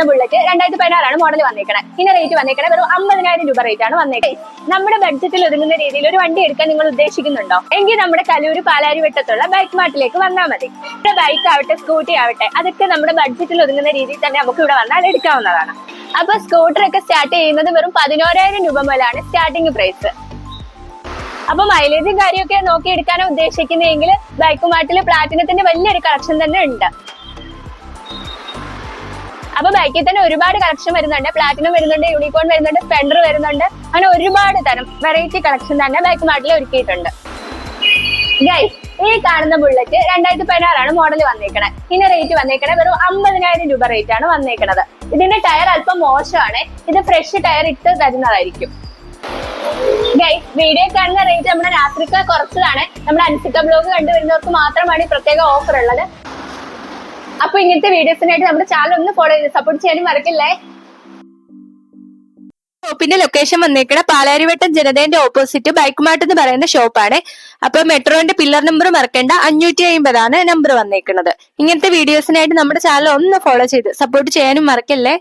Bullet 2016 model വന്നേക്കണേ. ഇതിന്റെ rate വന്നേക്കണേ വെറും 50,000 രൂപ റേറ്റ് ആണ് വന്നേക്കണേ. നമ്മുടെ ബഡ്ജറ്റിൽ ഒതുങ്ങുന്ന രീതിയിൽ ഒരു വണ്ടി എടുക്കാൻ നിങ്ങൾ ഉദ്ദേശിക്കുന്നുണ്ടോ എങ്കിൽ നമ്മുടെ കലൂര് പാലാരിവട്ടത്തുള്ള ബൈക്ക് മാർട്ടിലേക്ക് വന്നാൽ മതി. ഇവിടെ ബൈക്ക് ആവട്ടെ സ്കൂട്ടി ആവട്ടെ അതൊക്കെ നമ്മുടെ ബഡ്ജറ്റിൽ ഒതുങ്ങുന്ന രീതിയിൽ തന്നെ നമുക്ക് ഇവിടെ വന്നാൽ എടുക്കാവുന്നതാണ്. അപ്പൊ സ്കൂട്ടർ ഒക്കെ സ്റ്റാർട്ട് ചെയ്യുന്നത് വെറും 11,000 രൂപ മുതലാണ് സ്റ്റാർട്ടിംഗ് പ്രൈസ്. അപ്പൊ മൈലേജും കാര്യമൊക്കെ നോക്കി എടുക്കാനോ ഉദ്ദേശിക്കുന്നതെങ്കിൽ ബൈക്ക് മാർട്ടില് പ്ലാറ്റിനത്തിന്റെ വലിയൊരു കളക്ഷൻ തന്നെ ഉണ്ട്. അപ്പൊ ബൈക്കിൽ തന്നെ ഒരുപാട് കളക്ഷൻ വരുന്നുണ്ട്. പ്ലാറ്റിനം വരുന്നുണ്ട്, യൂണിക്കോൺ വരുന്നുണ്ട്, സ്പെൻഡർ വരുന്നുണ്ട്. അങ്ങനെ ഒരുപാട് തരം വെറൈറ്റി കളക്ഷൻ തന്നെ ബൈക്ക് മാർട്ടിൽ ഒരുക്കിയിട്ടുണ്ട്. ഗൈസ്, ഈ കാണുന്ന ബുള്ളറ്റ് 2016 മോഡൽ വന്നേക്കണേ. ഇതിന്റെ റേറ്റ് വന്നേക്കണേ വെറും 50,000 രൂപ റേറ്റ് ആണ് വന്നേക്കണത്. ഇതിന്റെ ടയർ അല്പം മോശമാണ്. ഇത് ഫ്രഷ് ടയർ ഇട്ട് തരുന്നതായിരിക്കും. ഗൈസ്, വീഡിയോ കാണുന്ന റേറ്റ് നമ്മുടെ രാത്രിക്ക് കുറച്ചതാണ്. നമ്മുടെ അൻസിക്ക ബ്ലോഗ് കണ്ടുവരുന്നവർക്ക് മാത്രമാണ് ഈ പ്രത്യേക ഓഫർ ഉള്ളത്. അപ്പൊ ഇങ്ങനത്തെ വീഡിയോസിനായിട്ട് നമ്മുടെ ചാനൽ ഒന്ന് ഫോളോ ചെയ്ത് സപ്പോർട്ട് ചെയ്യാനും മറക്കില്ലേ. ഷോപ്പിന്റെ ലൊക്കേഷൻ വന്നേക്കണ പാലാരിവട്ടം ജനതയുടെ ഓപ്പോസിറ്റ് ബൈക്ക് മാർട്ട് എന്ന് പറയുന്ന ഷോപ്പാണ്. അപ്പൊ മെട്രോന്റെ പില്ലർ നമ്പർ മറക്കേണ്ട, 550 നമ്പർ വന്നേക്കുന്നത്. ഇങ്ങനത്തെ വീഡിയോസിനായിട്ട് നമ്മുടെ ചാനൽ ഒന്ന് ഫോളോ ചെയ്ത് സപ്പോർട്ട് ചെയ്യാനും മറക്കല്ലേ.